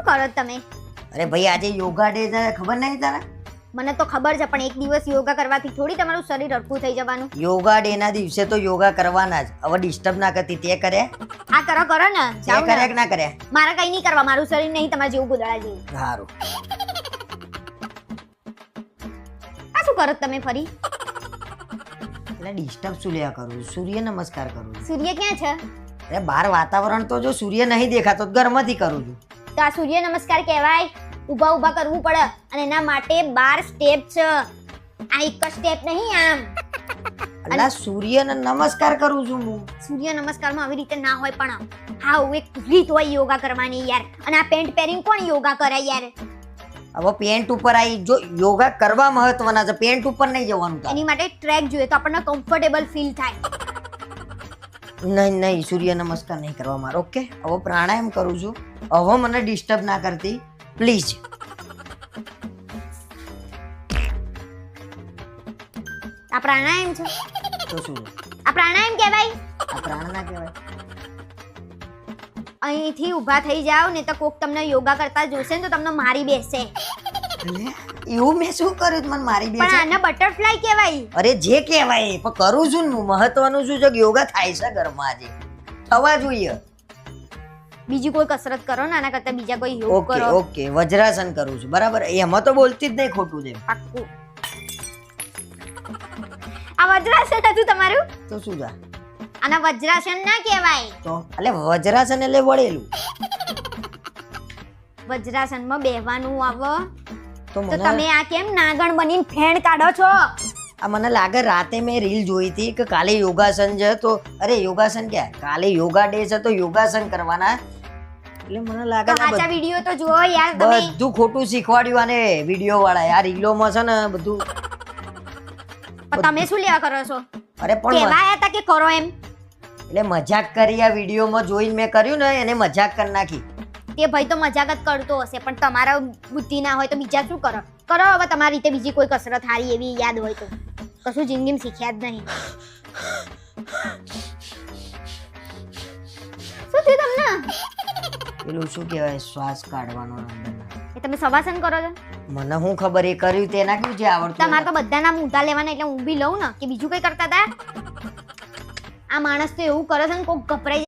કરો તમે? અરે ભાઈ આજે યોગા ડે છે, ખબર નહીં તારા? મને તો ખબર છે, પણ એક દિવસ યોગા કરવાથી થોડી તમારું શરીર હરખું થઈ જવાનું. યોગા ડે ના દિવસે તો યોગા કરવાના જ. હવે ડિસ્ટર્બ ના કરતી. તે કર્યા? આ કરો ને, તે જાઓ કર્યા ને. કે ના કર્યા? મારે કઈ નહીં કરવા, મારું શરીર નહીં તમારા જેવું ગોદડા જેવું. સારું. આ શું કરો તમે ફરી? એટલે ડિસ્ટર્બ શું લેવા કરું? સૂર્ય નમસ્કાર કરું છું. સૂર્ય ક્યાં છે? અરે બહાર વાતાવરણ તો જો સૂર્ય નહીં દેખાતો તો ઘરમાંથી કરું છું. તો આ સૂર્ય નમસ્કાર કહેવાય? ઊભા ઊભા કરવું પડે અને એના માટે 12 સ્ટેપ છે. આ એક જ સ્ટેપ નહીં આમ. અલા સૂર્યને નમસ્કાર કરું છું હું. સૂર્ય નમસ્કારમાં આવી રીતે ના હોય, પણ હા એક રીત હોય યોગા કરવાની યાર. અને આ પેન્ટ પહેરીને કોણ યોગા કરે યાર? હવે પેન્ટ ઉપર આવી જો યોગા કરવા મહત્વના છે, પેન્ટ ઉપર નહીં જવાનું તારે. એની માટે ટ્રેક જોઈએ તો આપણને કમ્ફર્ટેબલ ફીલ થાય. નહીં સૂર્ય નમસ્કાર નહીં કરવા મારો. ઓકે હવે પ્રાણાયામ કરું છું. હવે મને ડિસ્ટર્બ ના કરતી પ્લીઝ. આ પ્રાણાયામ છે? તો શું આ પ્રાણાયામ કહેવાય? આ પ્રાણ ના કહેવાય? અહીંથી ઊભા થઈ જાવ ને તો કોક તમને યોગા કરતા જોશે ને તો તમને મારી બેસે. એવું મેં શું કર્યું મને મારી દે પણ છે? આને બટરફ્લાય કહેવાય. અરે જે કહેવાય પણ કરું છું ને હું. મહત્વનું શું છે કે યોગા થાય છે ઘરમાં આજે થવા જોઈએ. બીજી કોઈ કસરત કરો ને આના કરતા બીજા કોઈ યોગ ઓકે કરો. ઓકે વજ્રાસન કરું છું બરાબર. એમાં તો બોલતી જ નહીં ખોટું છે. પાક્કું. આ વજ્રાસન હતું તમારું? તો શું છે? આના વજ્રાસન ના કહેવાય. તો એટલે વજ્રાસન એટલે વળેલું. વજ્રાસનમાં બેહવાનું આવે તો તો મને તમે આ કેમ નાગણ બનીને ફેણ કાઢો છો? આ મને લાગે રાતે મેં રીલ જોઈ હતી કે કાલે યોગાસન છે તો અરે યોગાસન ક્યાં કાલે યોગા ડે છે તો યોગાસન કરવાના. એટલે મને લાગે તો સાચા વિડિયો તો જુઓ યાર તમે. બધું ખોટું શીખવાડ્યું આને વિડિયો વાળા. આ રીલોમાં છે ને બધું. પણ તમે શું લેવા કરો છો? અરે પણ કહેવાય હતા કે કરો એમ. એટલે મજાક કરી આ વિડીયોમાં જોઈને મેં કર્યું ને એને મજાક કરી નાખી. તે ભાઈ તો મજાક જ કરતો હશે, પણ તમારા બુદ્ધિ ના હોય તો બીજા શું કરો? કરો હવે તમારી રીતે બીજી કોઈ કસરત હારી એવી યાદ હોય તો. કશું જિંદગીમાં શીખ્યા જ નહીં. શું થયું તમને? પેલું શું કહેવાય શ્વાસ કાઢવાનો અંદરના. એ તમે શવાસન કરો છો? મને શું ખબર એ કર્યું તેના કેવું છે આવડતું. તમારે તો બધાના ઊંધા લેવાના એટલે હું બી લઉં ને કે બીજું કઈ કરતા હતા? આ માણસ તો એવું કરે છે ને કોક ગભરાઈ